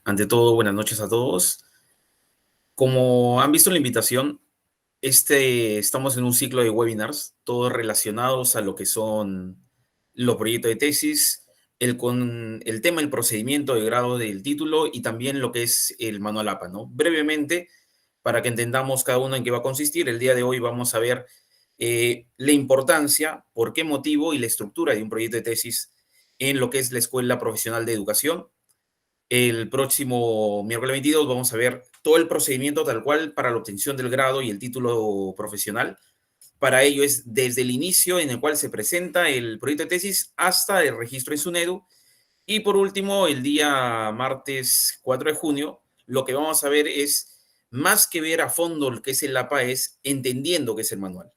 Ante todo, buenas noches a todos. Como han visto en la invitación, estamos en un ciclo de webinars, todos relacionados a lo que son los proyectos de tesis, el tema, el procedimiento de grado del título y también lo que es el manual APA, ¿no? Brevemente, para que entendamos cada uno en qué va a consistir, el día de hoy vamos a ver la importancia, por qué motivo y la estructura de un proyecto de tesis en lo que es la Escuela Profesional de Educación. El próximo miércoles 22 vamos a ver todo el procedimiento tal cual para la obtención del grado y el título profesional. Para ello es desde el inicio en el cual se presenta el proyecto de tesis hasta el registro en SUNEDU. Y por último, el día martes 4 de junio, lo que vamos a ver es, más que ver a fondo lo que es el APA, es entendiendo qué es el manual.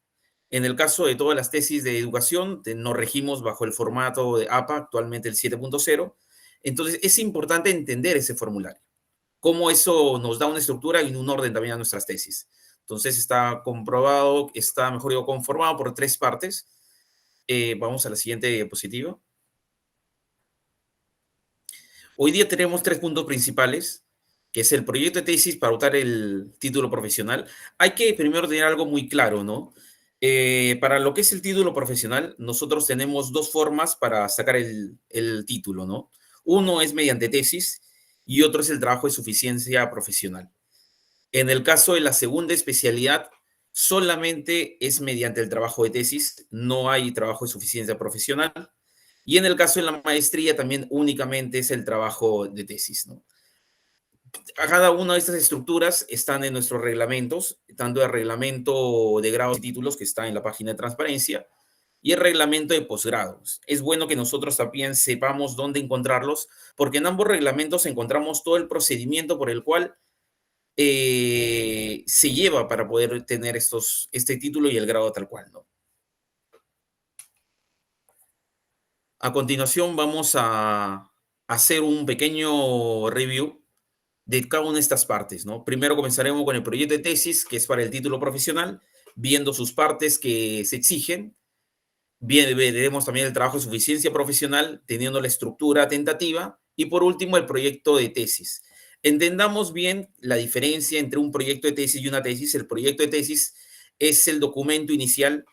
En el caso de todas las tesis de educación, nos regimos bajo el formato de APA, actualmente el 7.0. Entonces, es importante entender ese formulario, cómo eso nos da una estructura y un orden también a nuestras tesis. Entonces, está comprobado, está, mejor digo, conformado por 3 partes. Vamos a la siguiente diapositiva. Hoy día tenemos 3 puntos principales, que es el proyecto de tesis para optar el título profesional. Hay que primero tener algo muy claro, ¿no? Para lo que es el título profesional, nosotros tenemos 2 formas para sacar el título, ¿no? Uno es mediante tesis y otro es el trabajo de suficiencia profesional. En el caso de la segunda especialidad, solamente es mediante el trabajo de tesis, no hay trabajo de suficiencia profesional. Y en el caso de la maestría también únicamente es el trabajo de tesis, ¿no? Cada una de estas estructuras están en nuestros reglamentos, tanto el reglamento de grados y títulos que está en la página de transparencia y el reglamento de posgrados. Es bueno que nosotros también sepamos dónde encontrarlos, porque en ambos reglamentos encontramos todo el procedimiento por el cual se lleva para poder tener este título y el grado tal cual, ¿no? A continuación vamos a hacer un pequeño review de cada una de estas partes, ¿no? Primero comenzaremos con el proyecto de tesis, que es para el título profesional, viendo sus partes que se exigen. Bien, veremos también el trabajo de suficiencia profesional, teniendo la estructura tentativa. Y por último, el proyecto de tesis. Entendamos bien la diferencia entre un proyecto de tesis y una tesis. El proyecto de tesis es el documento inicial,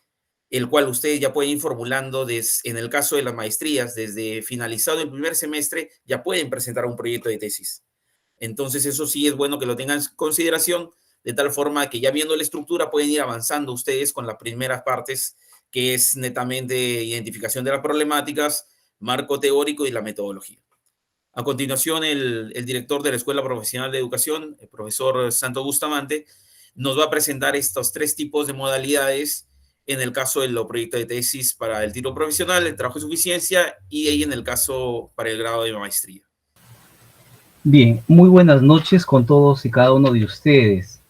el cual ustedes ya pueden ir formulando en el caso de las maestrías, desde finalizado el primer semestre, ya pueden presentar un proyecto de tesis. Entonces, eso sí es bueno que lo tengan en consideración, de tal forma que ya viendo la estructura pueden ir avanzando ustedes con las primeras partes, que es netamente identificación de las problemáticas, marco teórico y la metodología. A continuación, el director de la Escuela Profesional de Educación, el profesor Santo Bustamante, nos va a presentar estos 3 tipos de modalidades en el caso del proyecto de tesis para el título profesional, el trabajo de suficiencia y ahí en el caso para el grado de maestría. Bien, muy buenas noches con todos y cada uno de ustedes.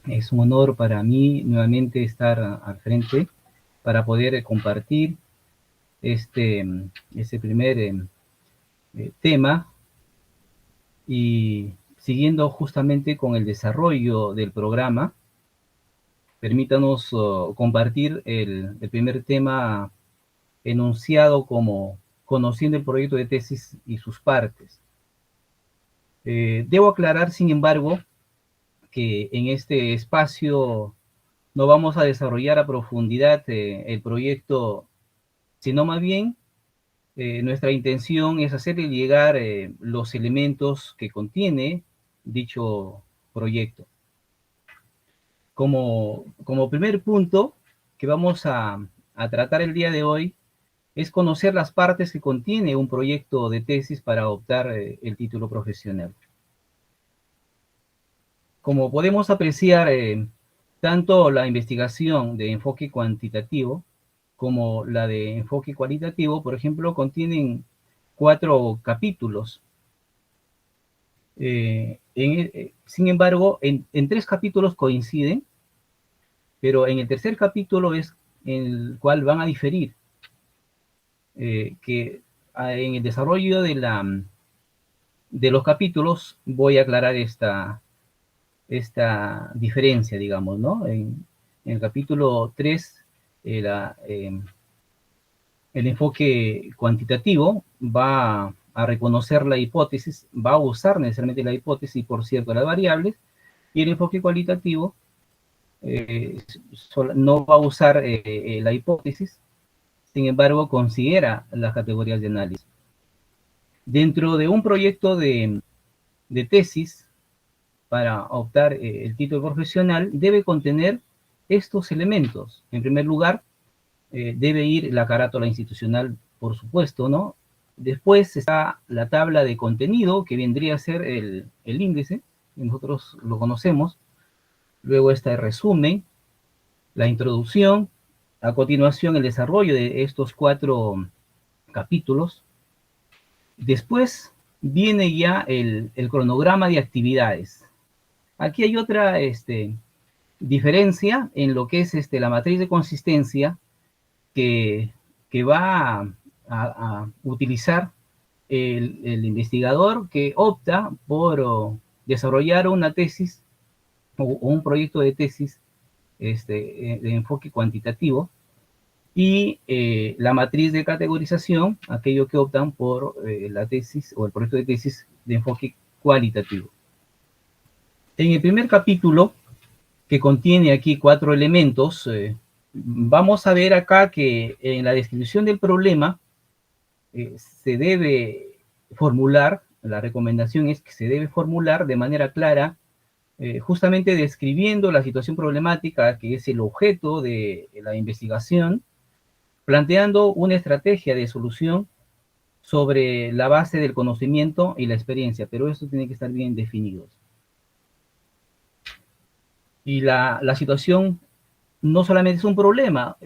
Es un honor para mí nuevamente estar al frente para poder compartir este primer tema y siguiendo justamente con el desarrollo del programa, permítanos compartir el primer tema enunciado como conociendo el proyecto de tesis y sus partes. Debo aclarar, sin embargo, que en este espacio no vamos a desarrollar a profundidad el proyecto, sino más bien nuestra intención es hacerle llegar los elementos que contiene dicho proyecto. Como primer punto que vamos a tratar el día de hoy es conocer las partes que contiene un proyecto de tesis para optar el título profesional. Como podemos apreciar, tanto la investigación de enfoque cuantitativo como la de enfoque cualitativo, por ejemplo, contienen 4 capítulos. Sin embargo, en 3 capítulos coinciden, pero en el tercer capítulo es en el cual van a diferir, que en el desarrollo de los capítulos voy a aclarar esta diferencia, digamos, ¿no? En el capítulo 3, el enfoque cuantitativo va a reconocer la hipótesis, va a usar necesariamente la hipótesis por cierto las variables, y el enfoque cualitativo no va a usar la hipótesis, sin embargo considera las categorías de análisis. Dentro de un proyecto de tesis, para optar el título profesional, debe contener estos elementos. En primer lugar, debe ir la carátula institucional, por supuesto, ¿no? Después está la tabla de contenido, que vendría a ser el índice, nosotros lo conocemos. Luego está el resumen, la introducción, a continuación el desarrollo de estos 4 capítulos. Después viene ya el cronograma de actividades. Aquí hay otra diferencia en lo que es la matriz de consistencia que va a utilizar el investigador que opta por desarrollar una tesis o un proyecto de tesis de enfoque cuantitativo, y la matriz de categorización, aquellos que optan por la tesis o el proyecto de tesis de enfoque cualitativo. En el primer capítulo, que contiene aquí 4 elementos, vamos a ver acá que en la descripción del problema se debe formular, la recomendación es que se debe formular de manera clara, justamente describiendo la situación problemática que es el objeto de la investigación, planteando una estrategia de solución sobre la base del conocimiento y la experiencia, pero esto tiene que estar bien definido. Y la situación no solamente es un problema,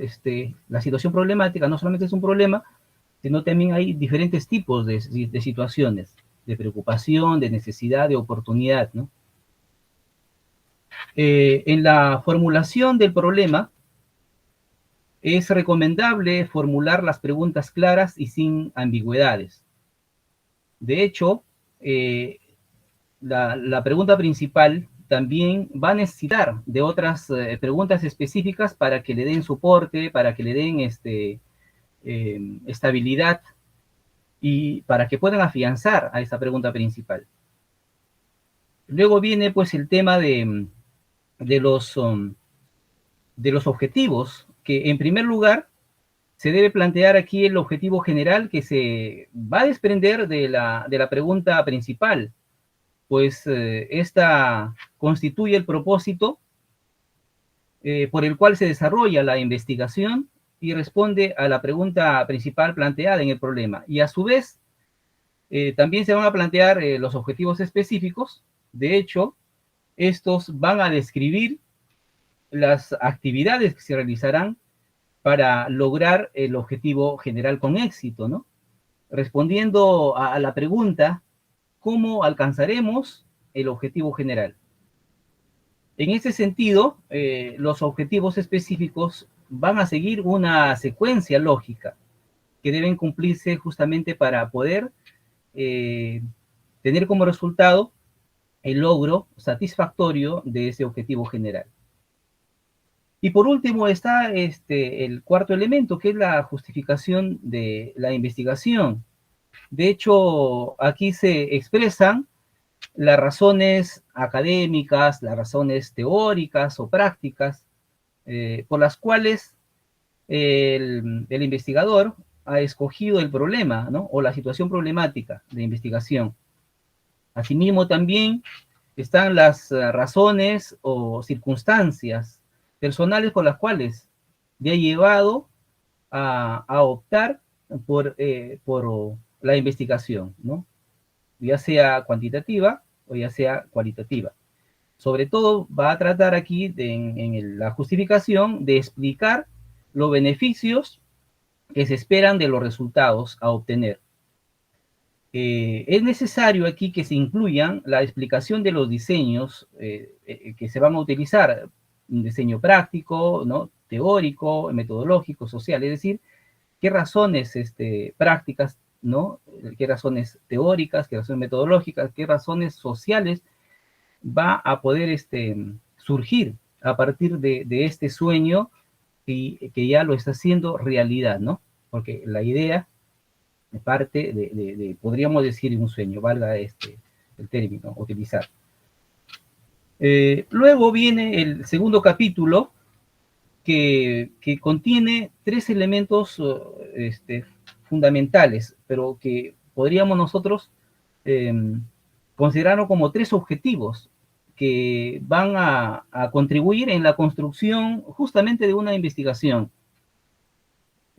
la situación problemática no solamente es un problema, sino también hay diferentes tipos de situaciones, de preocupación, de necesidad, de oportunidad, ¿no? En la formulación del problema, es recomendable formular las preguntas claras y sin ambigüedades. De hecho, la pregunta principal también va a necesitar de otras preguntas específicas para que le den soporte, para que le den estabilidad y para que puedan afianzar a esa pregunta principal. Luego viene pues el tema de los objetivos, que en primer lugar se debe plantear aquí el objetivo general que se va a desprender de la pregunta principal, pues esta constituye el propósito por el cual se desarrolla la investigación y responde a la pregunta principal planteada en el problema. Y a su vez, también se van a plantear los objetivos específicos. De hecho, estos van a describir las actividades que se realizarán para lograr el objetivo general con éxito, ¿no? Respondiendo a la pregunta, ¿cómo alcanzaremos el objetivo general? En ese sentido, los objetivos específicos van a seguir una secuencia lógica que deben cumplirse justamente para poder tener como resultado el logro satisfactorio de ese objetivo general. Y por último está el cuarto elemento, que es la justificación de la investigación. De hecho, aquí se expresan las razones académicas, las razones teóricas o prácticas por las cuales el investigador ha escogido el problema, ¿no? O la situación problemática de investigación. Asimismo, también están las razones o circunstancias personales por las cuales le ha llevado a optar por la investigación, ¿no? Ya sea cuantitativa o ya sea cualitativa. Sobre todo va a tratar aquí en la justificación de explicar los beneficios que se esperan de los resultados a obtener. Es necesario aquí que se incluyan la explicación de los diseños que se van a utilizar, un diseño práctico, ¿no? Teórico, metodológico, social, es decir, qué razones prácticas, ¿no? Qué razones teóricas, qué razones metodológicas, qué razones sociales va a poder surgir a partir de este sueño que ya lo está haciendo realidad, ¿no? Porque la idea parte podríamos decir, un sueño, valga el término utilizar. Luego viene el segundo capítulo, que contiene 3 elementos fundamentales, pero que podríamos nosotros considerarlo como 3 objetivos que van a contribuir en la construcción justamente de una investigación.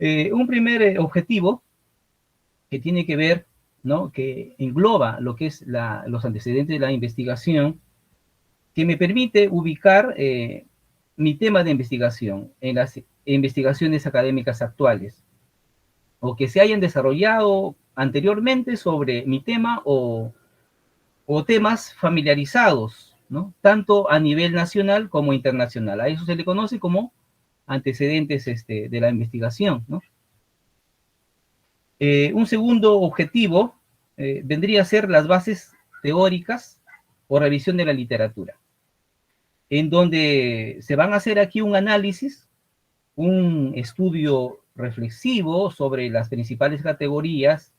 Un primer objetivo que tiene que ver, ¿no?, que engloba lo que es los antecedentes de la investigación, que me permite ubicar mi tema de investigación en las investigaciones académicas actuales, o que se hayan desarrollado anteriormente sobre mi tema, o temas familiarizados, ¿no?, tanto a nivel nacional como internacional. A eso se le conoce como antecedentes de la investigación, ¿no? Un segundo objetivo vendría a ser las bases teóricas o revisión de la literatura, en donde se van a hacer aquí un análisis, un estudio reflexivo sobre las principales categorías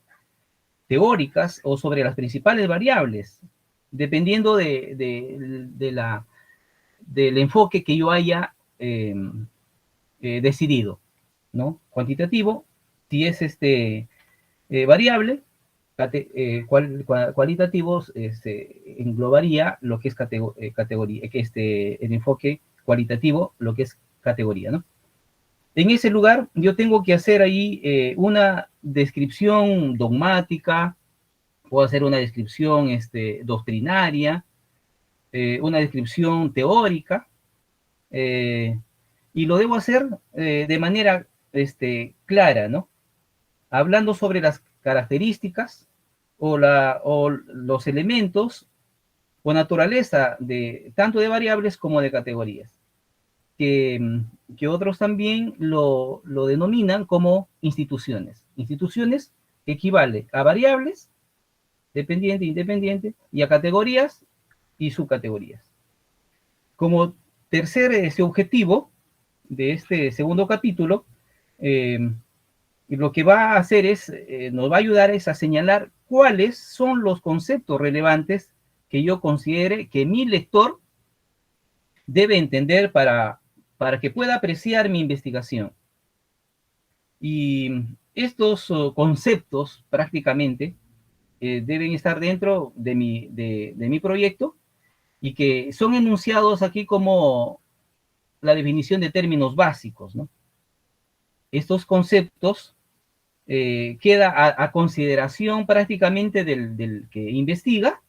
teóricas o sobre las principales variables, dependiendo del enfoque que yo haya decidido, ¿no? Cuantitativo, si es variable, cualitativos englobaría lo que es categoría, el enfoque cualitativo, lo que es categoría, ¿no? En ese lugar yo tengo que hacer ahí una descripción dogmática, puedo hacer una descripción doctrinaria, una descripción teórica, y lo debo hacer de manera clara, ¿no? Hablando sobre las características o los elementos o naturaleza tanto de variables como de categorías, que otros también lo denominan como instituciones. Instituciones equivale a variables, dependiente, independiente, y a categorías y subcategorías. Como tercer objetivo de este segundo capítulo, lo que va a hacer nos va a ayudar a señalar cuáles son los conceptos relevantes que yo considere que mi lector debe entender para que pueda apreciar mi investigación. Y estos conceptos prácticamente deben estar dentro de mi proyecto, y que son enunciados aquí como la definición de términos básicos, ¿no? Estos conceptos queda a consideración prácticamente del que investiga,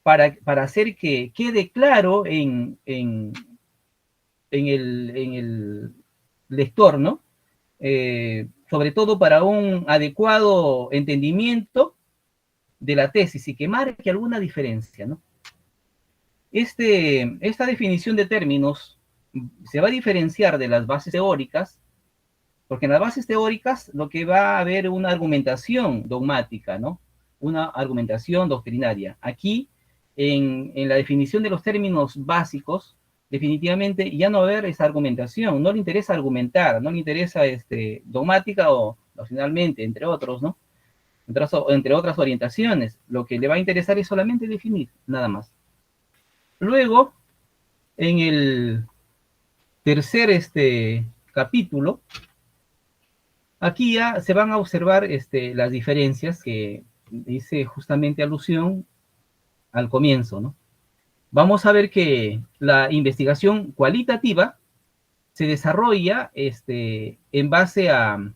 para hacer que quede claro en el lector, ¿no? Sobre todo para un adecuado entendimiento de la tesis, y que marque alguna diferencia, ¿no? Esta definición de términos se va a diferenciar de las bases teóricas, porque en las bases teóricas lo que va a haber una argumentación dogmática, ¿no? Una argumentación doctrinaria. Aquí, en la definición de los términos básicos, definitivamente ya no va a haber esa argumentación, no le interesa argumentar, no le interesa dogmática o finalmente, entre otros, ¿no? Entre otras orientaciones. Lo que le va a interesar es solamente definir, nada más. Luego, en el tercer capítulo, aquí ya se van a observar las diferencias que hice justamente alusión al comienzo, ¿no? Vamos a ver que la investigación cualitativa se desarrolla en base a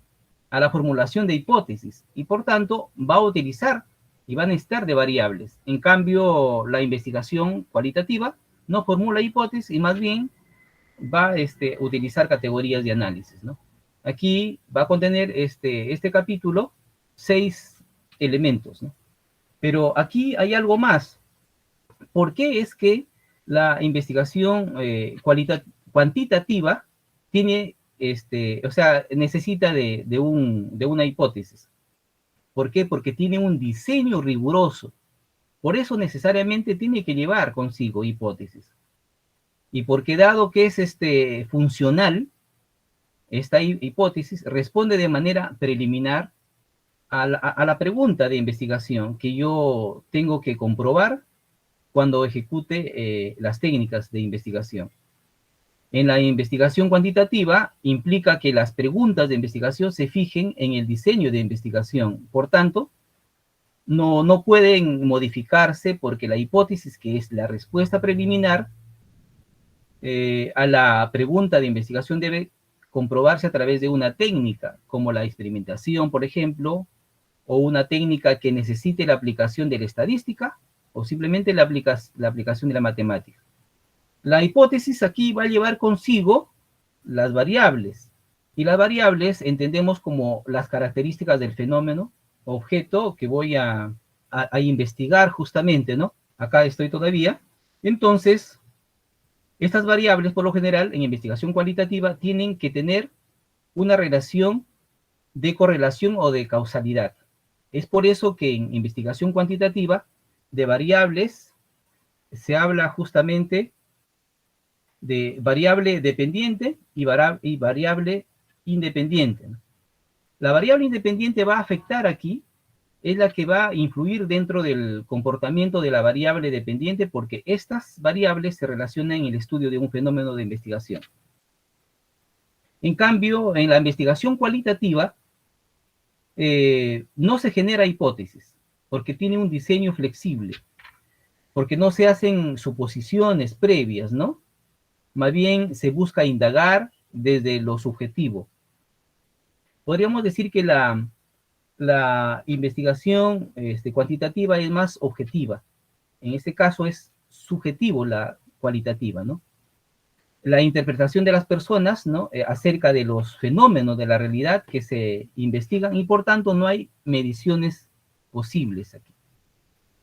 la formulación de hipótesis, y por tanto va a utilizar y va a necesitar de variables. En cambio, la investigación cualitativa no formula hipótesis y más bien va a utilizar categorías de análisis, ¿no? Aquí va a contener este capítulo 6 elementos, ¿no? Pero aquí hay algo más. ¿Por qué es que la investigación cuantitativa tiene, o sea, necesita de una hipótesis? ¿Por qué? Porque tiene un diseño riguroso. Por eso necesariamente tiene que llevar consigo hipótesis. Y porque dado que es funcional, esta hipótesis responde de manera preliminar a la pregunta de investigación que yo tengo que comprobar cuando ejecute las técnicas de investigación. En la investigación cuantitativa implica que las preguntas de investigación se fijen en el diseño de investigación. Por tanto, no pueden modificarse porque la hipótesis, que es la respuesta preliminar a la pregunta de investigación, debe comprobarse a través de una técnica, como la experimentación, por ejemplo, o una técnica que necesite la aplicación de la estadística, o simplemente la aplicación de la matemática. La hipótesis aquí va a llevar consigo las variables, y las variables entendemos como las características del fenómeno objeto que voy a investigar justamente, ¿no? Acá estoy todavía. Entonces, estas variables, por lo general, en investigación cualitativa, tienen que tener una relación de correlación o de causalidad. Es por eso que en investigación cuantitativa de variables se habla justamente de variable dependiente y variable independiente. La variable independiente va a afectar aquí, es la que va a influir dentro del comportamiento de la variable dependiente, porque estas variables se relacionan en el estudio de un fenómeno de investigación. En cambio, en la investigación cualitativa, no se genera hipótesis, porque tiene un diseño flexible, porque no se hacen suposiciones previas, ¿no? Más bien se busca indagar desde lo subjetivo. Podríamos decir que la investigación cuantitativa es más objetiva. En este caso es subjetivo la cualitativa, ¿no? La interpretación de las personas, ¿no? Acerca de los fenómenos de la realidad que se investigan, y por tanto no hay mediciones posibles aquí.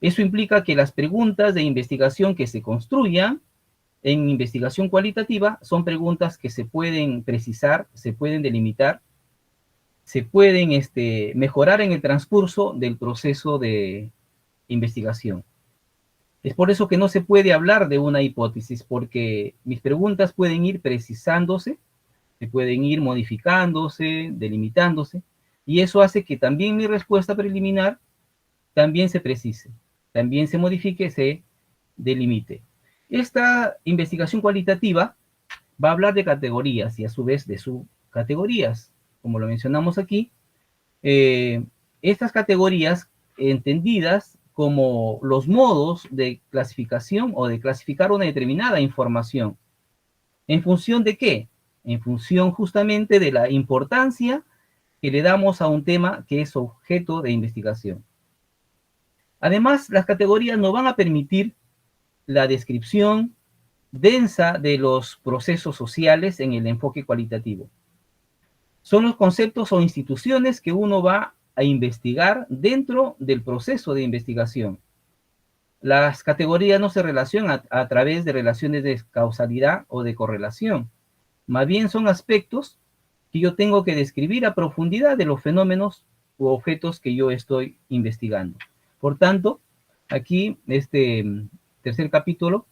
Eso implica que las preguntas de investigación que se construyan en investigación cualitativa son preguntas que se pueden precisar, se pueden delimitar, se pueden mejorar en el transcurso del proceso de investigación. Es por eso que no se puede hablar de una hipótesis, porque mis preguntas pueden ir precisándose, se pueden ir modificándose, delimitándose, y eso hace que también mi respuesta preliminar también se precise, también se modifique, se delimite. Esta investigación cualitativa va a hablar de categorías y a su vez de subcategorías, como lo mencionamos aquí. Estas categorías entendidas como los modos de clasificación o de clasificar una determinada información. ¿En función de qué? En función justamente de la importancia que le damos a un tema que es objeto de investigación. Además, las categorías nos van a permitir la descripción densa de los procesos sociales en el enfoque cualitativo. Son los conceptos o instituciones que uno va a investigar dentro del proceso de investigación. Las categorías no se relacionan a través de relaciones de causalidad o de correlación. Más bien son aspectos que yo tengo que describir a profundidad de los fenómenos u objetos que yo estoy investigando. Por tanto, aquí este tercer capítulo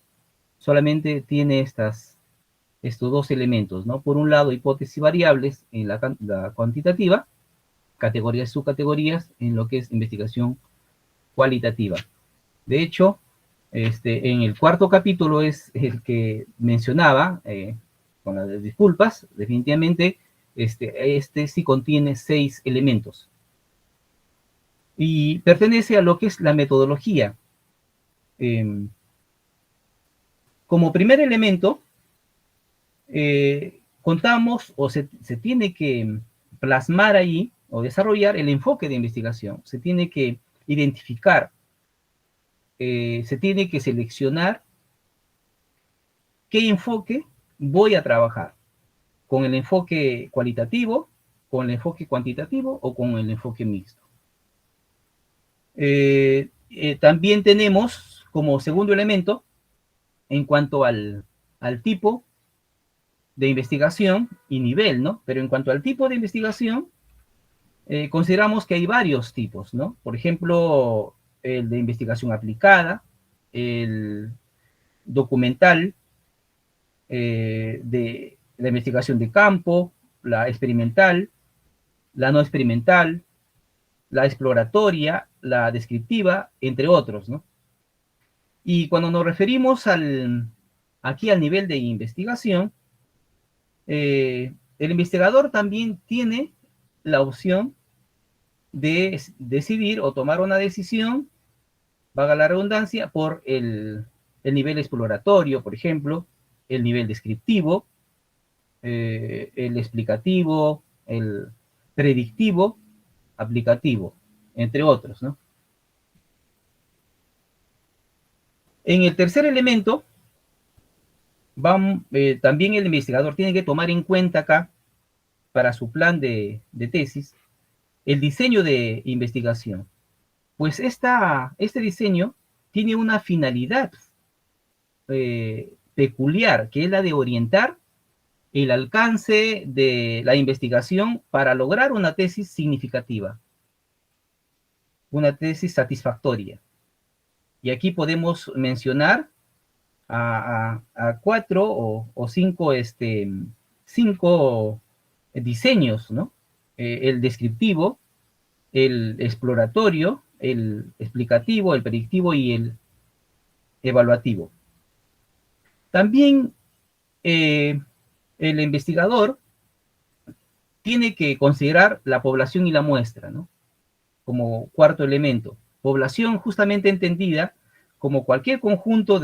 solamente tiene estos dos elementos, ¿no? Por un lado, hipótesis variables en la cuantitativa, categorías y subcategorías en lo que es investigación cualitativa. De hecho, en el cuarto capítulo es el que mencionaba, con las disculpas, definitivamente, este sí contiene 6 elementos. Y pertenece a lo que es la metodología. Como primer elemento, contamos o se tiene que plasmar ahí o desarrollar el enfoque de investigación. Se tiene que identificar, se tiene que seleccionar qué enfoque voy a trabajar, con el enfoque cualitativo, con el enfoque cuantitativo o con el enfoque mixto. También tenemos como segundo elemento, en cuanto al tipo de investigación y nivel, ¿no? Pero en cuanto al tipo de investigación, consideramos que hay varios tipos, ¿no? Por ejemplo, el de investigación aplicada, el documental, de la investigación de campo, la experimental, la no experimental, la exploratoria, la descriptiva, entre otros, ¿no? Y cuando nos referimos aquí al nivel de investigación, el investigador también tiene la opción de decidir o tomar una decisión, valga la redundancia, por el nivel exploratorio, por ejemplo, el nivel descriptivo, el explicativo, el predictivo, aplicativo, entre otros, ¿no? En el tercer elemento, también el investigador tiene que tomar en cuenta acá, para su plan de tesis, el diseño de investigación. Pues este diseño tiene una finalidad peculiar, que es la de orientar el alcance de la investigación para lograr una tesis significativa, una tesis satisfactoria. Y aquí podemos mencionar a cuatro o cinco diseños, ¿no? El descriptivo, el exploratorio, el explicativo, el predictivo y el evaluativo. También el investigador tiene que considerar la población y la muestra, ¿no? Como cuarto elemento. Población justamente entendida como cualquier conjunto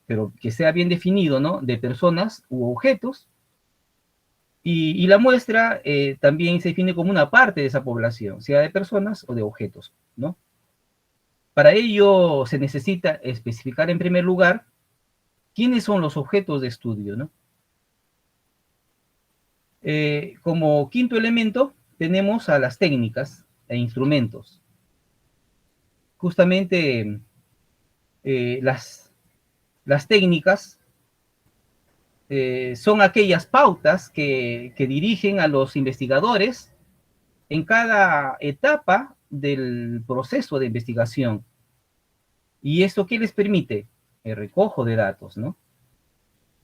pero que sea bien definido, ¿no? De personas u objetos. Y la muestra también se define como una parte de esa población, sea de personas o de objetos, ¿no? Para ello se necesita especificar en primer lugar quiénes son los objetos de estudio, ¿no? Como quinto elemento tenemos a las técnicas e instrumentos. Justamente las técnicas son aquellas pautas que dirigen a los investigadores en cada etapa del proceso de investigación. ¿Y esto qué les permite? El recojo de datos, ¿no?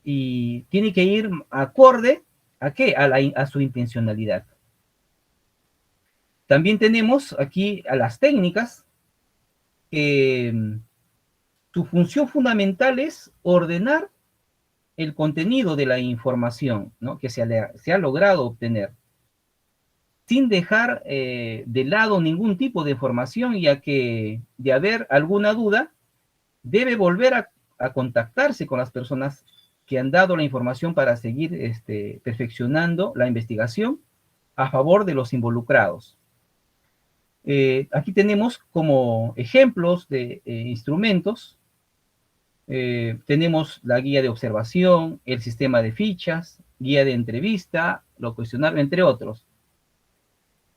Y tiene que ir acorde ¿a qué? A su intencionalidad. También tenemos aquí a las técnicas que su función fundamental es ordenar el contenido de la información, ¿no? Que se ha logrado obtener, sin dejar de lado ningún tipo de información, ya que de haber alguna duda, debe volver a contactarse con las personas que han dado la información para seguir perfeccionando la investigación a favor de los involucrados. Aquí tenemos como ejemplos de instrumentos. Tenemos la guía de observación, el sistema de fichas, guía de entrevista, lo cuestionario, entre otros.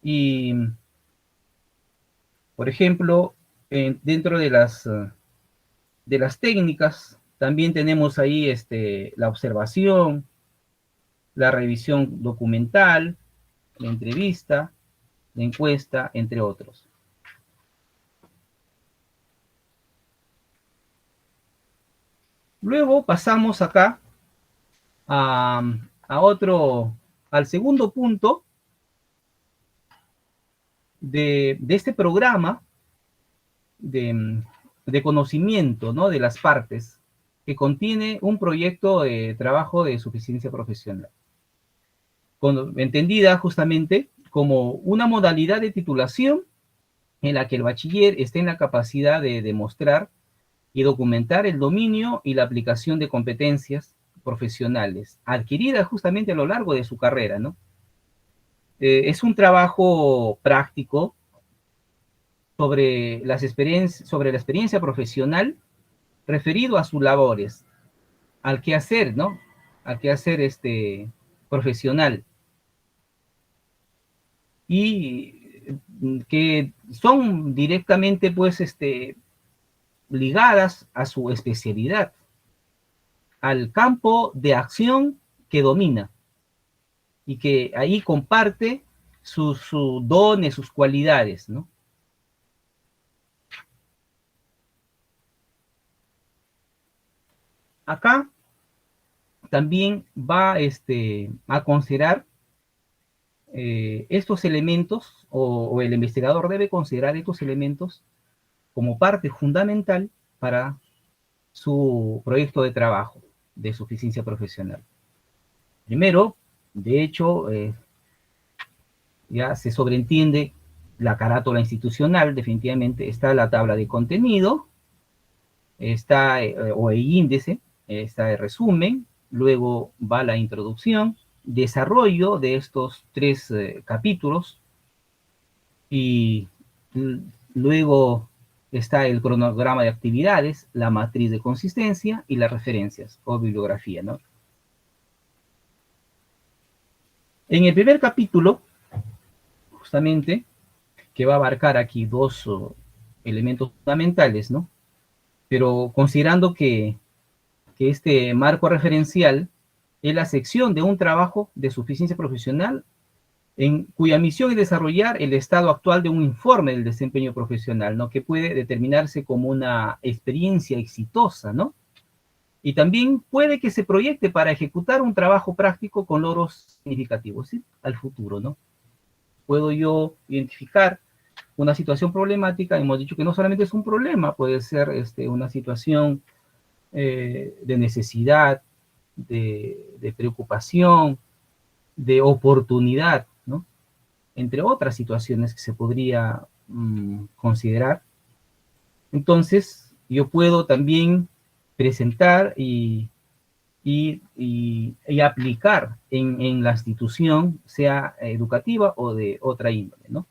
Y, por ejemplo, dentro de las técnicas, también tenemos ahí la observación, la revisión documental, la entrevista, la encuesta, entre otros. Luego pasamos acá a, al segundo punto de este programa de, de conocimiento, ¿no? De las partes, que contiene un proyecto de trabajo de suficiencia profesional, entendida justamente como una modalidad de titulación en la que el bachiller esté en la capacidad de demostrar y documentar el dominio y la aplicación de competencias profesionales adquiridas justamente a lo largo de su carrera, ¿no? Es un trabajo práctico sobre la experiencia profesional referido a sus labores, al quehacer, ¿no? Al quehacer profesional. Y que son directamente, pues, ligadas a su especialidad, al campo de acción que domina y que ahí comparte sus dones, sus cualidades, ¿no? Acá también va a considerar estos elementos, o el investigador debe considerar estos elementos como parte fundamental para su proyecto de trabajo de suficiencia profesional. Primero, de hecho, ya se sobreentiende la carátula institucional, definitivamente está la tabla de contenido, está o el índice, está el resumen, luego va la introducción, desarrollo de estos 3 capítulos, y luego está el cronograma de actividades, la matriz de consistencia y las referencias o bibliografía, ¿no? En el primer capítulo, justamente, que va a abarcar aquí 2 elementos fundamentales, ¿no? Pero considerando que este marco referencial es la sección de un trabajo de suficiencia profesional en cuya misión es desarrollar el estado actual de un informe del desempeño profesional, ¿no? Que puede determinarse como una experiencia exitosa, ¿no? Y también puede que se proyecte para ejecutar un trabajo práctico con logros significativos, ¿sí? Al futuro, ¿no? Puedo yo identificar una situación problemática, hemos dicho que no solamente es un problema, puede ser una situación de necesidad, de preocupación, de oportunidad, ¿no? Entre otras situaciones que se podría considerar. Entonces, yo puedo también presentar y aplicar en la institución, sea educativa o de otra índole, ¿no?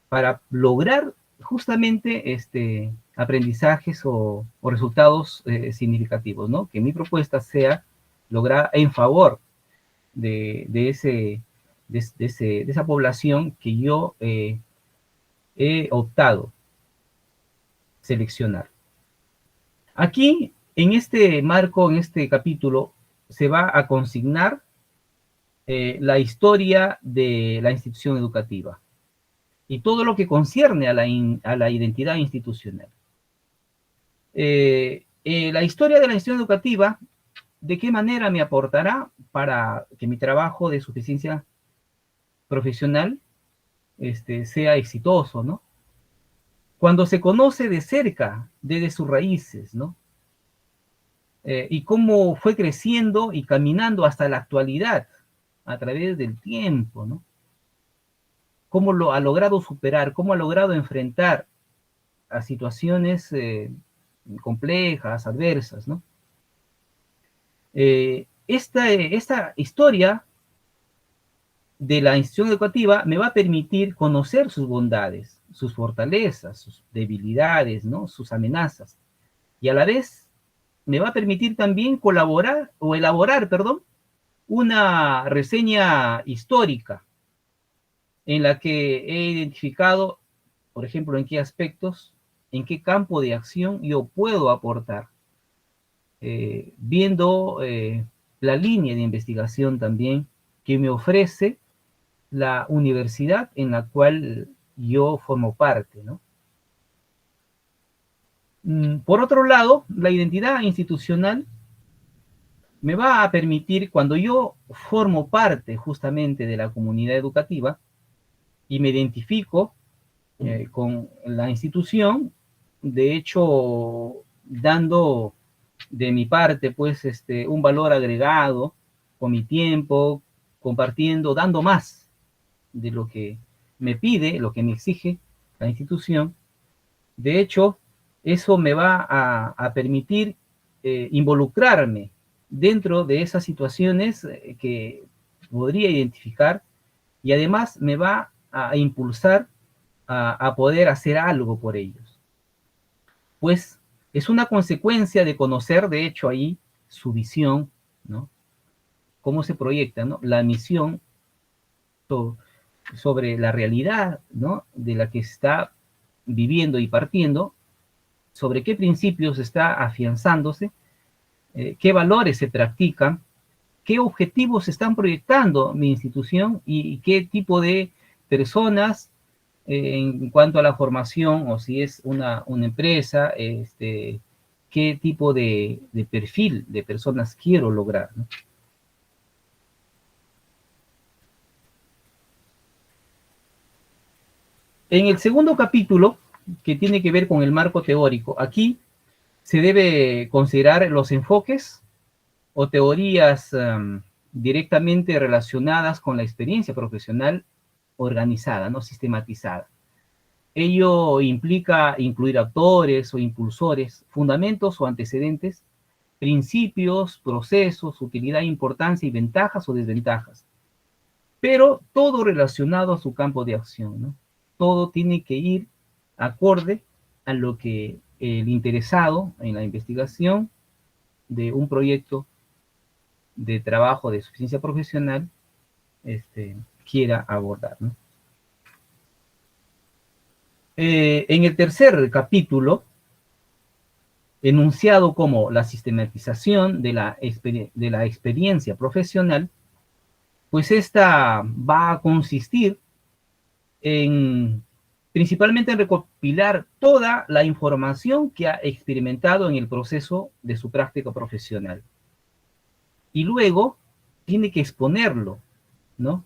Para lograr justamente aprendizajes o resultados significativos, ¿no? Que mi propuesta sea lograr en favor de esa población que yo he optado seleccionar. Aquí, en este marco, en este capítulo, se va a consignar la historia de la institución educativa y todo lo que concierne a la identidad institucional. La historia de la institución educativa, ¿de qué manera me aportará para que mi trabajo de suficiencia profesional sea exitoso, ¿no? Cuando se conoce de cerca, desde sus raíces, ¿no? Y cómo fue creciendo y caminando hasta la actualidad, a través del tiempo, ¿no? Cómo lo ha logrado superar, cómo ha logrado enfrentar a situaciones complejas, adversas, ¿no? Esta historia de la institución educativa me va a permitir conocer sus bondades, sus fortalezas, sus debilidades, ¿no? Sus amenazas. Y a la vez me va a permitir también colaborar o elaborar, perdón, una reseña histórica en la que he identificado, por ejemplo, en qué aspectos, en qué campo de acción yo puedo aportar, viendo la línea de investigación también que me ofrece la universidad en la cual yo formo parte, ¿no? Por otro lado, la identidad institucional me va a permitir, cuando yo formo parte justamente de la comunidad educativa y me identifico con la institución, de hecho, dando de mi parte, pues, un valor agregado con mi tiempo, compartiendo, dando más de lo que me pide, lo que me exige la institución. De hecho, eso me va a permitir involucrarme dentro de esas situaciones que podría identificar, y además me va a impulsar a poder hacer algo por ellos. Pues es una consecuencia de conocer, de hecho, ahí su visión, ¿no? Cómo se proyecta, ¿no? La misión sobre la realidad, ¿no? De la que está viviendo y partiendo, sobre qué principios está afianzándose, qué valores se practican, qué objetivos se están proyectando mi institución y qué tipo de personas en cuanto a la formación, o si es una empresa, qué tipo de perfil de personas quiero lograr, ¿no? En el segundo capítulo, que tiene que ver con el marco teórico, aquí se debe considerar los enfoques o teorías directamente relacionadas con la experiencia profesional organizada, no sistematizada. Ello implica incluir autores o impulsores, fundamentos o antecedentes, principios, procesos, utilidad, importancia y ventajas o desventajas, pero todo relacionado a su campo de acción, ¿no? Todo tiene que ir acorde a lo que el interesado en la investigación de un proyecto de trabajo de suficiencia profesional quiera abordar, ¿no? En el tercer capítulo, enunciado como la sistematización de la experiencia profesional, pues esta va a consistir en principalmente en recopilar toda la información que ha experimentado en el proceso de su práctica profesional. Y luego tiene que exponerlo, ¿no?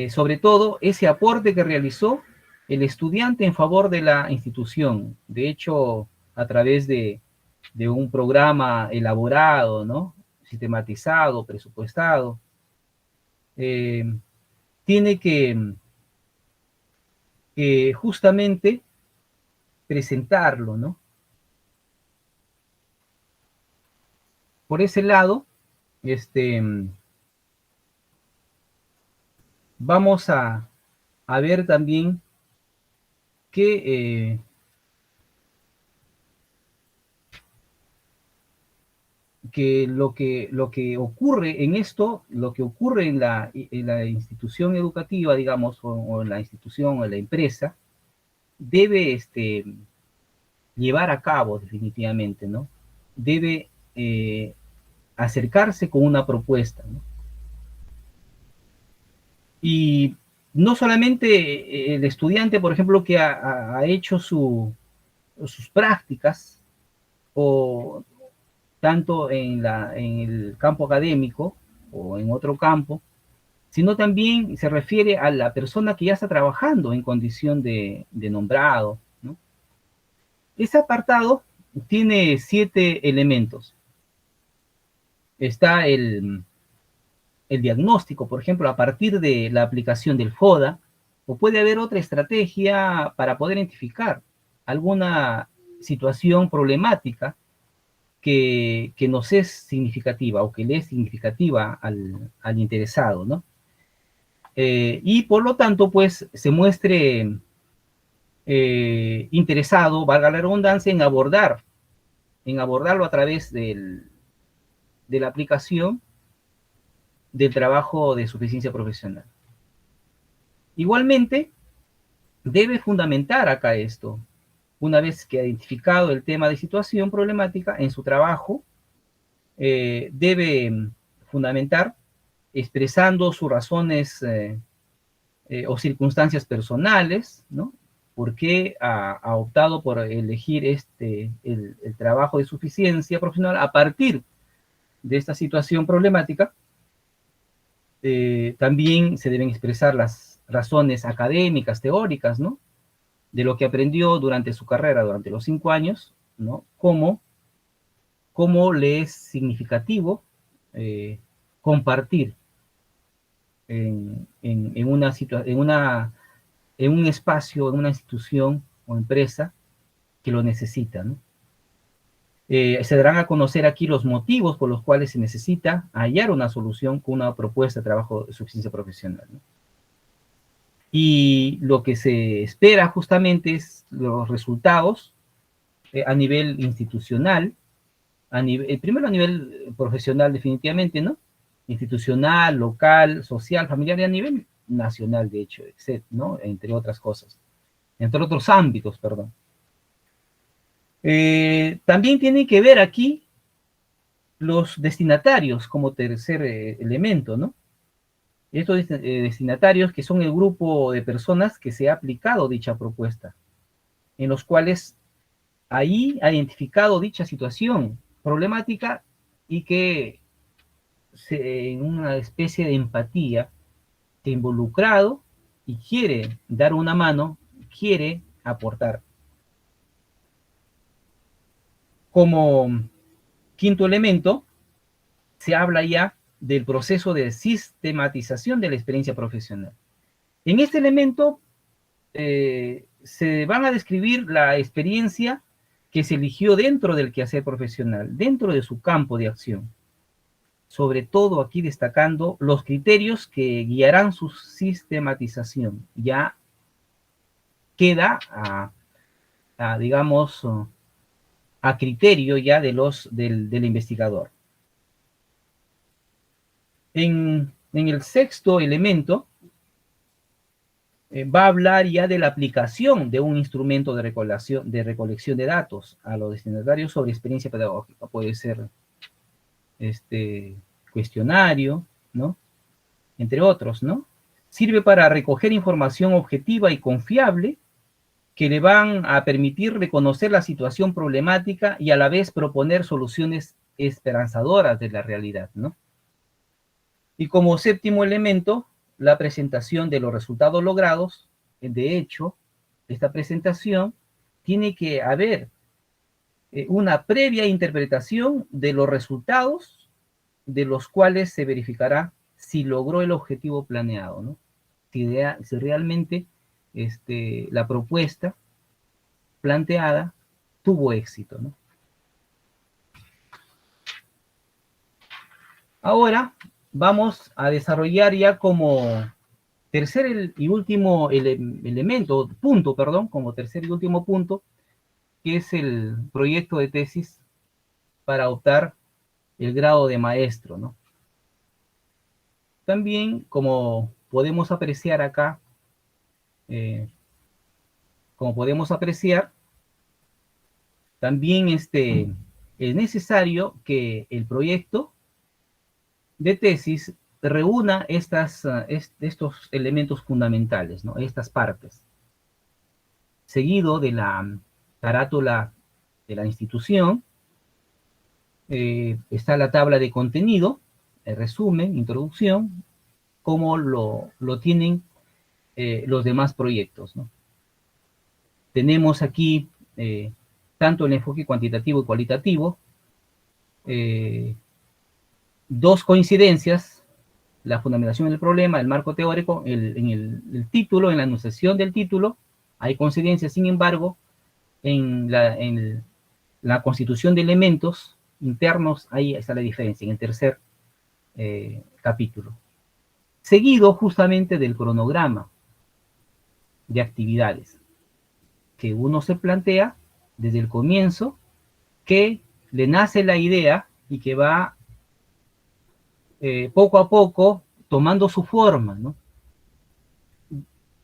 Sobre todo ese aporte que realizó el estudiante en favor de la institución. De hecho, a través de un programa elaborado, ¿no? Sistematizado, presupuestado, tiene que justamente presentarlo, ¿no? Por ese lado, vamos a ver también que lo que ocurre en esto, lo que ocurre en la institución educativa, digamos, o en la institución o en la empresa, debe llevar a cabo definitivamente, ¿no? Debe acercarse con una propuesta, ¿no? Y no solamente el estudiante, por ejemplo, que ha hecho sus prácticas, o tanto en el campo académico o en otro campo, sino también se refiere a la persona que ya está trabajando en condición de nombrado, ¿no? Ese apartado tiene 7 elementos. Está el diagnóstico, por ejemplo, a partir de la aplicación del FODA, o puede haber otra estrategia para poder identificar alguna situación problemática que nos es significativa o que le es significativa al interesado, ¿no? Y por lo tanto, pues, se muestre interesado, valga la redundancia, en abordarlo a través de la aplicación del trabajo de suficiencia profesional. Igualmente, debe fundamentar acá esto, una vez que ha identificado el tema de situación problemática en su trabajo, debe fundamentar expresando sus razones o circunstancias personales, ¿no? ¿Por qué ha optado por elegir el trabajo de suficiencia profesional a partir de esta situación problemática? También se deben expresar las razones académicas, teóricas, ¿no? De lo que aprendió durante su carrera, durante los 5 años, ¿no? Cómo le es significativo compartir en un espacio, en una institución o empresa que lo necesita, ¿no? Se darán a conocer aquí los motivos por los cuales se necesita hallar una solución con una propuesta de trabajo de suficiencia profesional, ¿no? Y lo que se espera justamente es los resultados a nivel institucional, primero a nivel profesional definitivamente, ¿no? Institucional, local, social, familiar y a nivel nacional, de hecho, ¿no? Entre otras cosas, entre otros ámbitos, perdón. También tiene que ver aquí los destinatarios como tercer elemento, ¿no? Estos destinatarios que son el grupo de personas que se ha aplicado dicha propuesta, en los cuales ahí ha identificado dicha situación problemática y que en una especie de empatía, se ha involucrado y quiere dar una mano quiere aportar. Como quinto elemento, se habla ya del proceso de sistematización de la experiencia profesional. En este elemento se van a describir la experiencia que se eligió dentro del quehacer profesional, dentro de su campo de acción. Sobre todo aquí destacando los criterios que guiarán su sistematización. Ya queda digamos, a criterio ya del investigador. En el sexto elemento, va a hablar ya de la aplicación de un instrumento de recolección de datos a los destinatarios sobre experiencia pedagógica. Puede ser cuestionario, ¿no? Entre otros, ¿no? Sirve para recoger información objetiva y confiable que le van a permitir reconocer la situación problemática y a la vez proponer soluciones esperanzadoras de la realidad, ¿no? Y como séptimo elemento, la presentación de los resultados logrados. De hecho, esta presentación tiene que haber una previa interpretación de los resultados de los cuales se verificará si logró el objetivo planeado, ¿no? Si realmente la propuesta planteada tuvo éxito, ¿no? Ahora vamos a desarrollar ya como tercer y último como tercer y último punto, que es el proyecto de tesis para optar el grado de maestro, ¿no? También, como podemos apreciar acá, también es necesario que el proyecto de tesis reúna estos elementos fundamentales, ¿no? Estas partes. Seguido de la carátula de la institución, está la tabla de contenido, el resumen, introducción, como lo tienen los demás proyectos, ¿no? Tenemos aquí tanto el enfoque cuantitativo y cualitativo, dos coincidencias: la fundamentación del problema, el marco teórico. En el título, en la enunciación del título, hay coincidencias. Sin embargo, en la constitución de elementos internos, ahí está la diferencia, en el tercer capítulo. Seguido justamente del cronograma de actividades, que uno se plantea desde el comienzo, que le nace la idea y que va poco a poco tomando su forma, ¿no?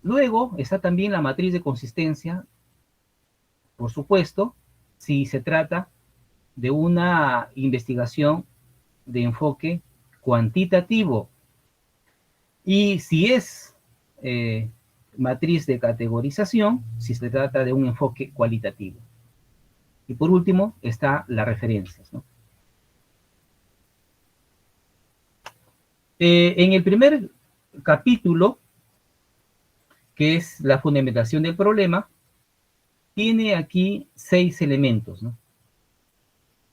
Luego está también la matriz de consistencia, por supuesto, si se trata de una investigación de enfoque cuantitativo, y si es matriz de categorización, si se trata de un enfoque cualitativo. Y por último está las referencias, ¿no? En el primer capítulo, que es la fundamentación del problema, tiene aquí 6 elementos, ¿no?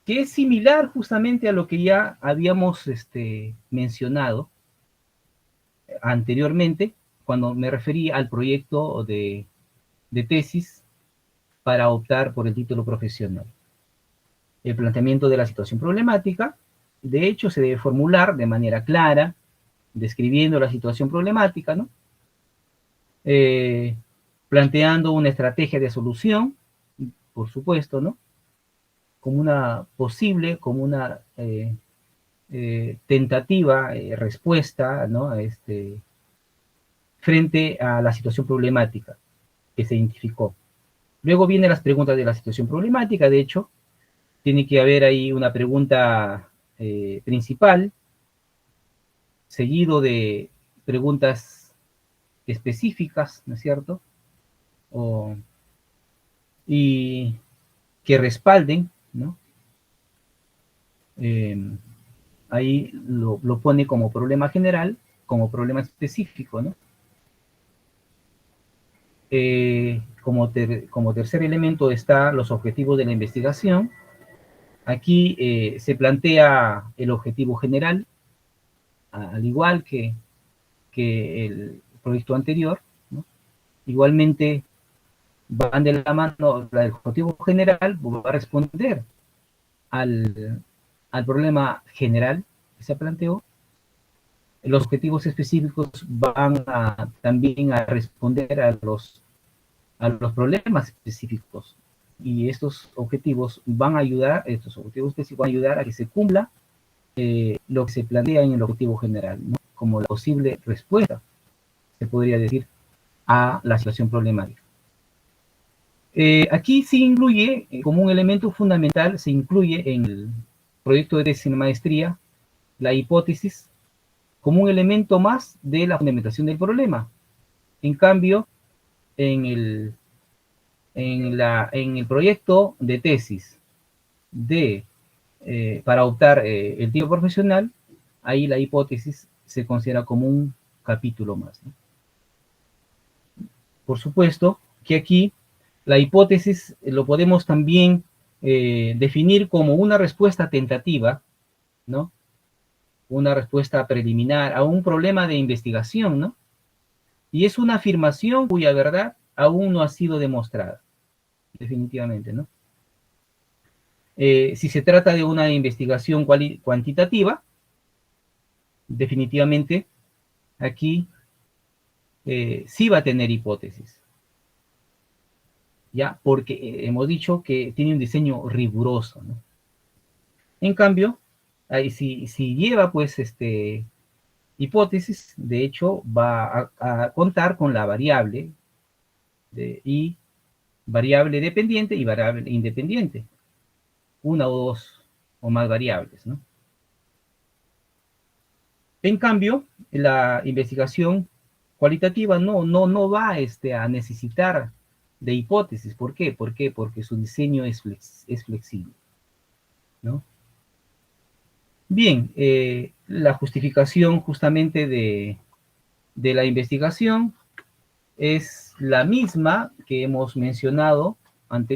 Que es similar justamente a lo que ya habíamos mencionado anteriormente, cuando me referí al proyecto de tesis para optar por el título profesional. El planteamiento de la situación problemática, de hecho, se debe formular de manera clara, describiendo la situación problemática, ¿no? Planteando una estrategia de solución, por supuesto, ¿no? Como una posible, como una tentativa, respuesta, ¿no? Frente a la situación problemática que se identificó. Luego vienen las preguntas de la situación problemática. De hecho, tiene que haber ahí una pregunta principal, seguido de preguntas específicas, ¿no es cierto? Y que respalden, ¿no? Ahí lo pone como problema general, como problema específico, ¿no? Como tercer elemento está los objetivos de la investigación. Aquí se plantea el objetivo general, al igual que el proyecto anterior, ¿no? Igualmente van de la mano, el objetivo general va a responder al problema general que se planteó. Los objetivos específicos van también a responder a los problemas específicos. Y estos objetivos van a ayudar, estos objetivos específicos van a ayudar a que se cumpla lo que se plantea en el objetivo general, ¿no? Como la posible respuesta, se podría decir, a la situación problemática. Aquí se incluye, como un elemento fundamental, se incluye en el proyecto de tesis en maestría, la hipótesis, como un elemento más de la fundamentación del problema. En cambio, en el proyecto de tesis para optar el título profesional, ahí la hipótesis se considera como un capítulo más, ¿no? Por supuesto que aquí la hipótesis lo podemos también definir como una respuesta tentativa, ¿no? Una respuesta preliminar a un problema de investigación, ¿no? Y es una afirmación cuya verdad aún no ha sido demostrada, definitivamente, ¿no? Si se trata de una investigación cuantitativa, definitivamente aquí sí va a tener hipótesis, ¿ya? Porque hemos dicho que tiene un diseño riguroso, ¿no? En cambio, ahí si lleva pues hipótesis, de hecho va a contar con la variable y variable dependiente y variable independiente, una o dos o más variables, ¿no? En cambio, la investigación cualitativa no va a necesitar de hipótesis. ¿Por qué? Porque su diseño es flexible, ¿no? Bien, la justificación justamente de la investigación es la misma que hemos mencionado en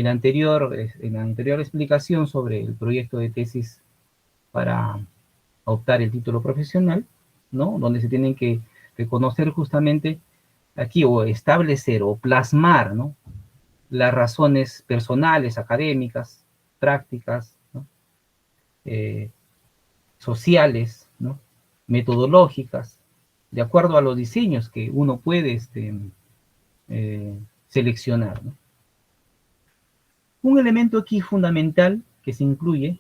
la anterior explicación sobre el proyecto de tesis para optar el título profesional, ¿no? Donde se tienen que reconocer justamente aquí o establecer o plasmar, ¿no? Las razones personales, académicas, prácticas, ¿no? Sociales, ¿no? Metodológicas, de acuerdo a los diseños que uno puede seleccionar, ¿no? Un elemento aquí fundamental que se incluye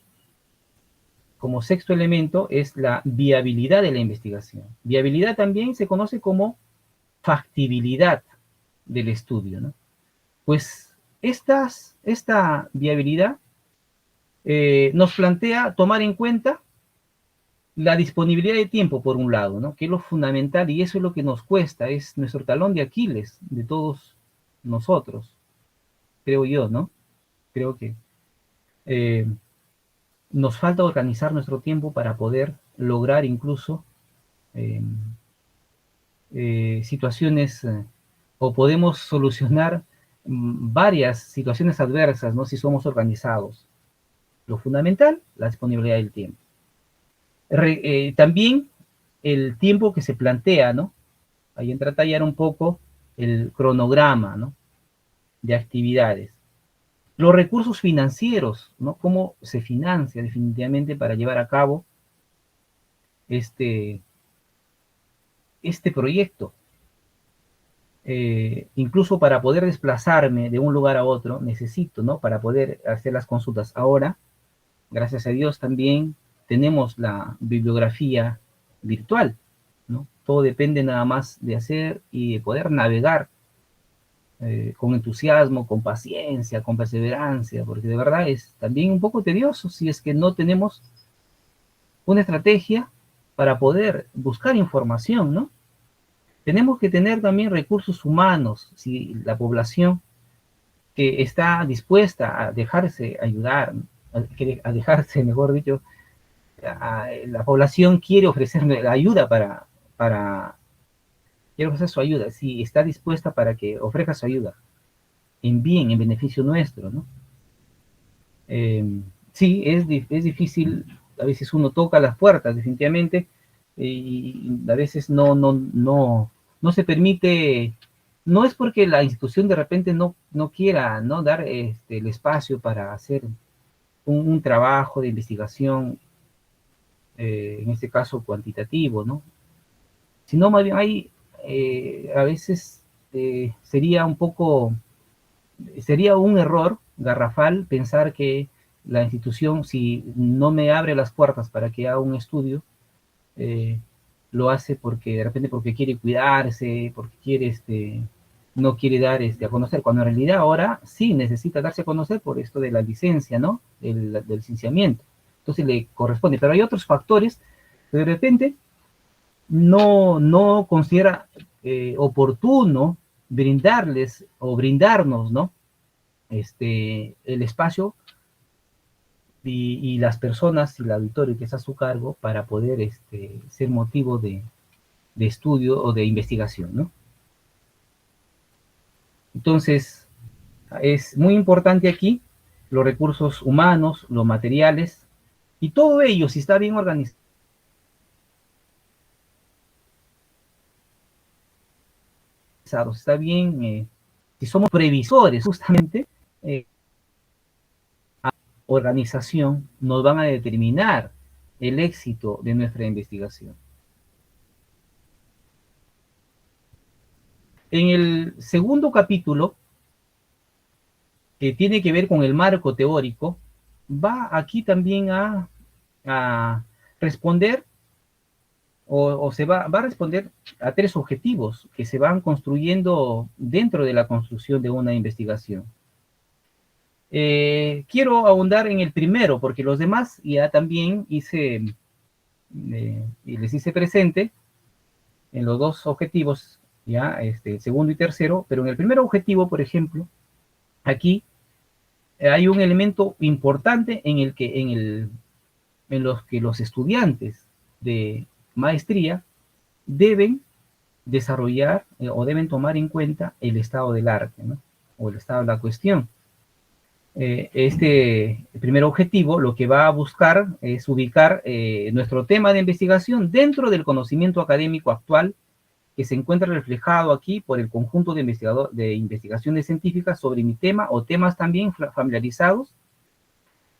como sexto elemento es la viabilidad de la investigación. Viabilidad también se conoce como factibilidad del estudio, ¿no? Pues esta viabilidad nos plantea tomar en cuenta la disponibilidad de tiempo, por un lado, ¿no? Que es lo fundamental y eso es lo que nos cuesta, es nuestro talón de Aquiles de todos nosotros, creo yo, ¿no? Creo que nos falta organizar nuestro tiempo para poder lograr incluso situaciones o podemos solucionar varias situaciones adversas, ¿no? Si somos organizados. Lo fundamental, la disponibilidad del tiempo. También el tiempo que se plantea, ¿no? Ahí entra a tallar un poco el cronograma, ¿no? De actividades. Los recursos financieros, ¿no? Cómo se financia definitivamente para llevar a cabo este proyecto. Incluso para poder desplazarme de un lugar a otro, necesito, ¿no? Para poder hacer las consultas. Ahora, gracias a Dios también tenemos la bibliografía virtual, ¿no? Todo depende nada más de hacer y de poder navegar con entusiasmo, con paciencia, con perseverancia, porque de verdad es también un poco tedioso si es que no tenemos una estrategia para poder buscar información, ¿no? Tenemos que tener también recursos humanos, si la población que está dispuesta a dejarse ayudar, a dejarse, mejor dicho, la población quiere ofrecerme ayuda para quiere ofrecer su ayuda, si está dispuesta para que ofrezca su ayuda en bien, en beneficio nuestro, ¿no? Sí, es difícil, a veces uno toca las puertas, definitivamente, y a veces no se permite, no es porque la institución de repente no quiera, ¿no?, dar el espacio para hacer un trabajo de investigación, en este caso cuantitativo, ¿no? Sino más bien hay, a veces sería sería un error garrafal pensar que la institución, si no me abre las puertas para que haga un estudio, eh, lo hace porque de repente porque quiere cuidarse, porque quiere no quiere dar a conocer, cuando en realidad ahora sí necesita darse a conocer por esto de la licencia, ¿no? Del licenciamiento. Entonces le corresponde, pero hay otros factores que de repente no considera oportuno brindarles o brindarnos, ¿no? El espacio y las personas y el auditorio que está a su cargo para poder ser motivo de estudio o de investigación, ¿no? Entonces, es muy importante aquí los recursos humanos, los materiales, y todo ello, si está bien organizado, si está bien, si somos previsores, justamente, organización, nos van a determinar el éxito de nuestra investigación. En el segundo capítulo, que tiene que ver con el marco teórico, va aquí también a responder o se va a responder a tres objetivos que se van construyendo dentro de la construcción de una investigación. Quiero ahondar en el primero, porque los demás ya también hice, y les hice presente en los dos objetivos, ya, el segundo y tercero, pero en el primer objetivo, por ejemplo, aquí hay un elemento importante en los que los estudiantes de maestría deben desarrollar o deben tomar en cuenta el estado del arte, ¿no? O el estado de la cuestión. Este primer objetivo lo que va a buscar es ubicar nuestro tema de investigación dentro del conocimiento académico actual que se encuentra reflejado aquí por el conjunto de investigaciones científicas sobre mi tema o temas también familiarizados,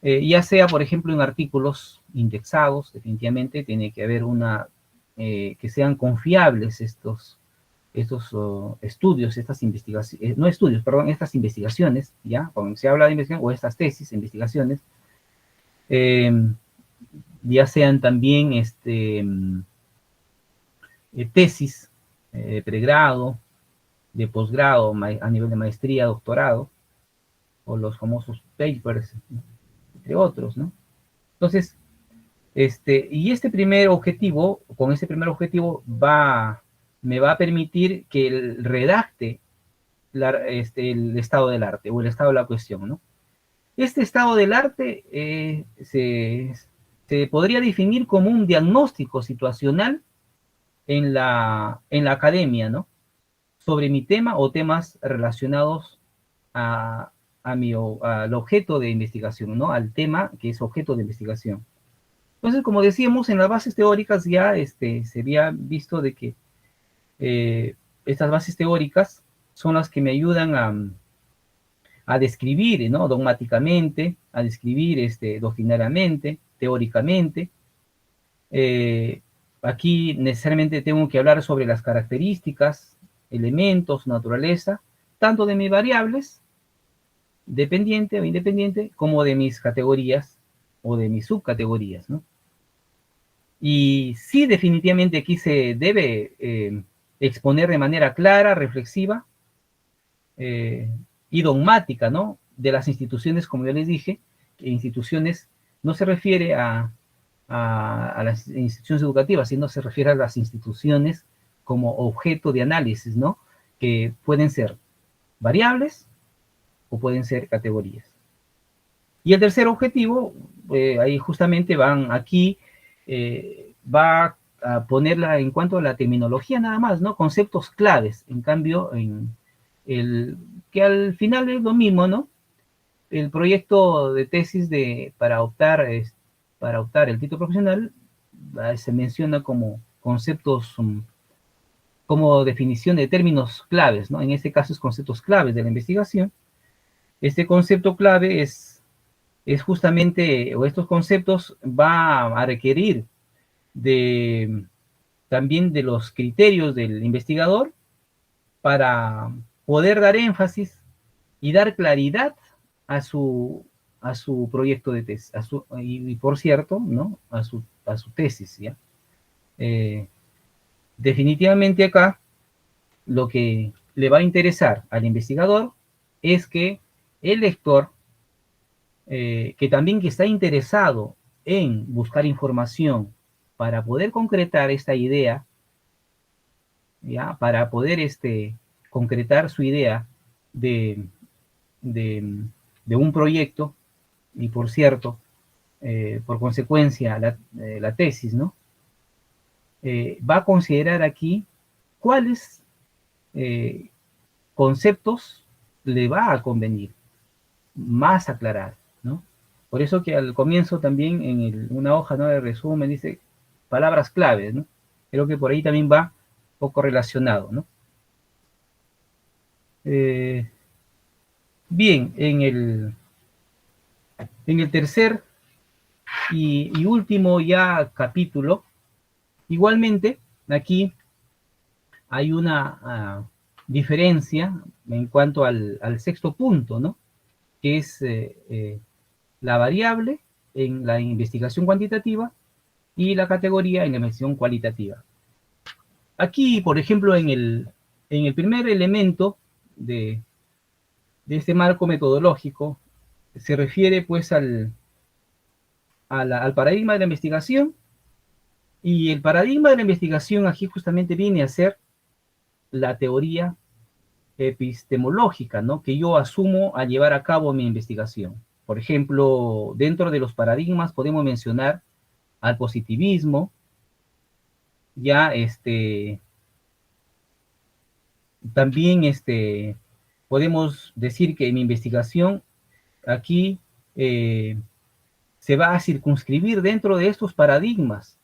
ya sea, por ejemplo, en artículos indexados. Definitivamente tiene que haber que sean confiables estos estudios, estas investigaciones, no estudios, perdón, estas investigaciones, ¿ya? Cuando se habla de investigación, o estas tesis, investigaciones, ya sean también tesis de pregrado, de posgrado, a nivel de maestría, doctorado, o los famosos papers, entre otros, ¿no? Entonces, y con este primer objetivo me va a permitir que redacte el estado del arte o el estado de la cuestión, ¿no? Este estado del arte se podría definir como un diagnóstico situacional en la academia, ¿no? Sobre mi tema o temas relacionados al objeto de investigación, ¿no? Al tema que es objeto de investigación. Entonces, como decíamos, en las bases teóricas ya se había visto de que estas bases teóricas son las que me ayudan a describir, ¿no? Dogmáticamente, a describir doctrinariamente, teóricamente. Aquí necesariamente tengo que hablar sobre las características, elementos, naturaleza, tanto de mis variables, dependiente o independiente, como de mis categorías o de mis subcategorías, ¿no? Y sí, definitivamente aquí se debe exponer de manera clara, reflexiva y dogmática, ¿no? De las instituciones, como yo les dije, que instituciones no se refiere a las instituciones educativas, sino se refiere a las instituciones como objeto de análisis, ¿no? Que pueden ser variables o pueden ser categorías. Y el tercer objetivo, ahí justamente va a ponerla en cuanto a la terminología nada más, ¿no? Conceptos claves, en cambio, que al final es lo mismo, ¿no? El proyecto de tesis para optar el título profesional se menciona como conceptos, como definición de términos claves, ¿no? En este caso es conceptos claves de la investigación. Este concepto clave es justamente, o estos conceptos va a requerir de también de los criterios del investigador para poder dar énfasis y dar claridad a su proyecto de tesis, y por cierto, ¿no? A su tesis, ¿ya? Eh, Definitivamente acá lo que le va a interesar al investigador es que el lector, que también que está interesado en buscar información para poder concretar esta idea, ¿ya? Para poder concretar su idea de, de, de un proyecto, y por cierto, por consecuencia, la tesis, ¿no? Va a considerar aquí cuáles conceptos le va a convenir más aclarar, ¿no? Por eso que al comienzo también una hoja, ¿no?, de resumen dice palabras claves, ¿no? Creo que por ahí también va un poco relacionado, ¿no? Bien, en el tercer y último ya capítulo, igualmente, aquí hay una diferencia en cuanto al sexto punto, ¿no? Que es la variable en la investigación cuantitativa y la categoría en la investigación cualitativa. Aquí, por ejemplo, en el primer elemento de este marco metodológico, se refiere pues al paradigma de la investigación, y el paradigma de la investigación aquí justamente viene a ser la teoría epistemológica, ¿no?, que yo asumo a llevar a cabo mi investigación. Por ejemplo, dentro de los paradigmas podemos mencionar al positivismo, ya también podemos decir que mi investigación aquí se va a circunscribir dentro de estos paradigmas,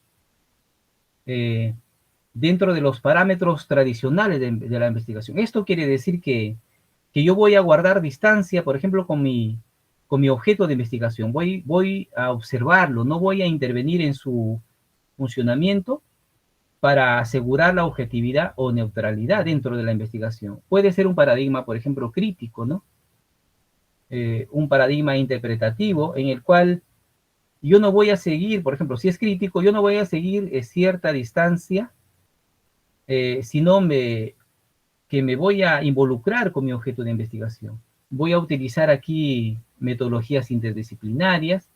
dentro de los parámetros tradicionales de la investigación. Esto quiere decir que yo voy a guardar distancia, por ejemplo, con mi objeto de investigación. Voy a observarlo, no voy a intervenir en su funcionamiento para asegurar la objetividad o neutralidad dentro de la investigación. Puede ser un paradigma, por ejemplo, crítico, ¿no? Un paradigma interpretativo en el cual yo no voy a seguir, por ejemplo, si es crítico, yo no voy a seguir cierta distancia, sino que me voy a involucrar con mi objeto de investigación. Voy a utilizar aquí metodologías interdisciplinarias,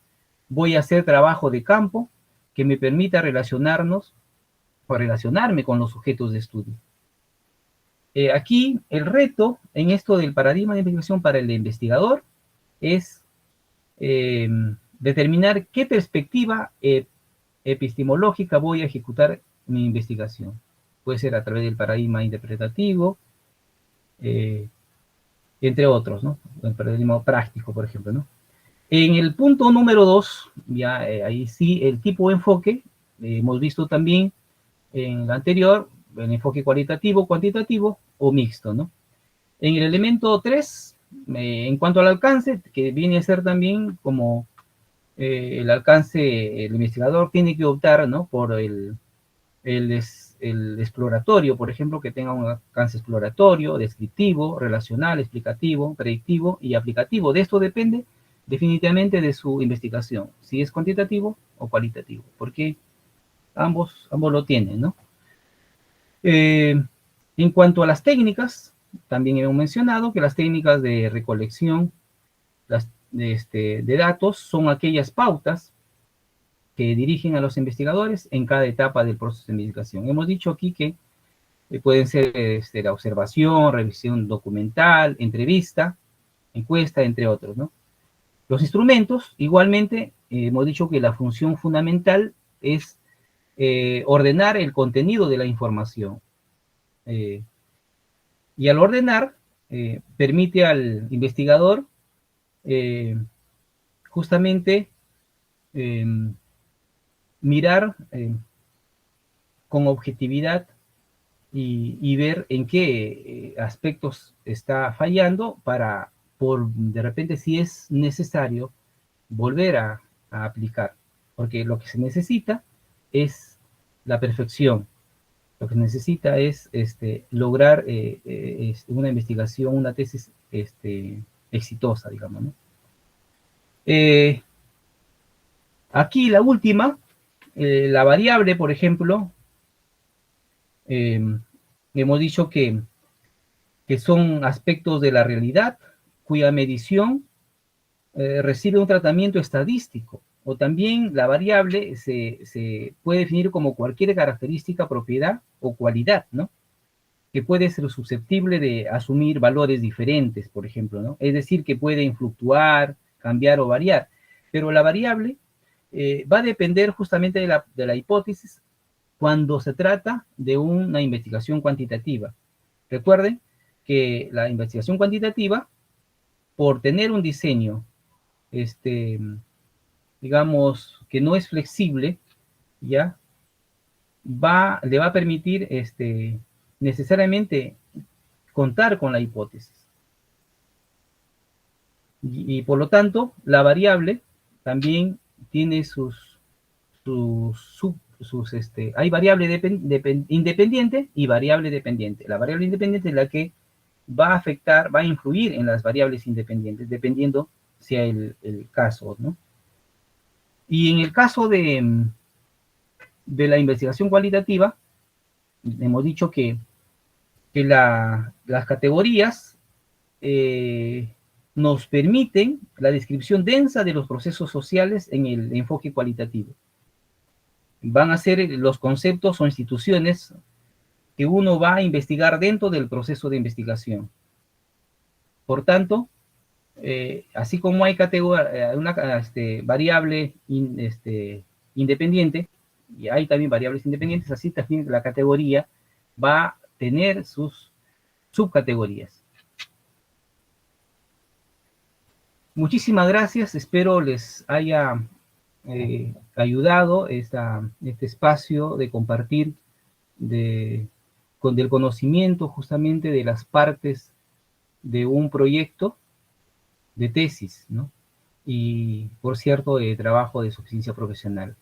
voy a hacer trabajo de campo que me permita relacionarnos o relacionarme con los sujetos de estudio. Aquí el reto en esto del paradigma de investigación para el investigador es determinar qué perspectiva epistemológica voy a ejecutar mi investigación. Puede ser a través del paradigma interpretativo, entre otros, ¿no? El paradigma práctico, por ejemplo, ¿no? En el punto número 2, ya ahí sí, el tipo de enfoque, hemos visto también en el anterior, el enfoque cualitativo, cuantitativo o mixto, ¿no? En el elemento 3, en cuanto al alcance, que viene a ser también como el alcance, el investigador tiene que optar, ¿no?, por el exploratorio, por ejemplo, que tenga un alcance exploratorio, descriptivo, relacional, explicativo, predictivo y aplicativo. De esto depende definitivamente de su investigación, si es cuantitativo o cualitativo, porque ambos lo tienen, ¿no? En cuanto a las técnicas, también hemos mencionado que las técnicas de recolección de datos son aquellas pautas que dirigen a los investigadores en cada etapa del proceso de investigación. Hemos dicho aquí que pueden ser la observación, revisión documental, entrevista, encuesta, entre otros, ¿no? Los instrumentos, igualmente, hemos dicho que la función fundamental es ordenar el contenido de la información. Y al ordenar, permite al investigador justamente mirar con objetividad y ver en qué aspectos está fallando para, de repente, si es necesario, volver a aplicar. Porque lo que se necesita es la perfección. Lo que se necesita es lograr una investigación, una tesis exitosa, digamos, ¿no? Aquí la última, la variable, por ejemplo, hemos dicho que son aspectos de la realidad cuya medición recibe un tratamiento estadístico, o también la variable se puede definir como cualquier característica, propiedad o cualidad, ¿no? Que puede ser susceptible de asumir valores diferentes, por ejemplo, ¿no? Es decir, que pueden fluctuar, cambiar o variar, pero la variable va a depender justamente de la hipótesis cuando se trata de una investigación cuantitativa. Recuerden que la investigación cuantitativa, por tener un diseño, digamos, que no es flexible, ¿ya? Le va a permitir necesariamente contar con la hipótesis. Y por lo tanto, la variable también tiene hay variable independiente y variable dependiente. La variable independiente es la que va a afectar, va a influir en las variables independientes, dependiendo sea el caso, ¿no? Y en el caso de la investigación cualitativa, hemos dicho que las categorías nos permiten la descripción densa de los procesos sociales en el enfoque cualitativo. Van a ser los conceptos o instituciones que uno va a investigar dentro del proceso de investigación. Por tanto, así como hay una variable independiente, y hay también variables independientes, así también la categoría va a tener sus subcategorías. Muchísimas gracias, espero les haya ayudado este espacio de compartir del conocimiento justamente de las partes de un proyecto de tesis, ¿no? Y, por cierto, de trabajo de suficiencia profesional.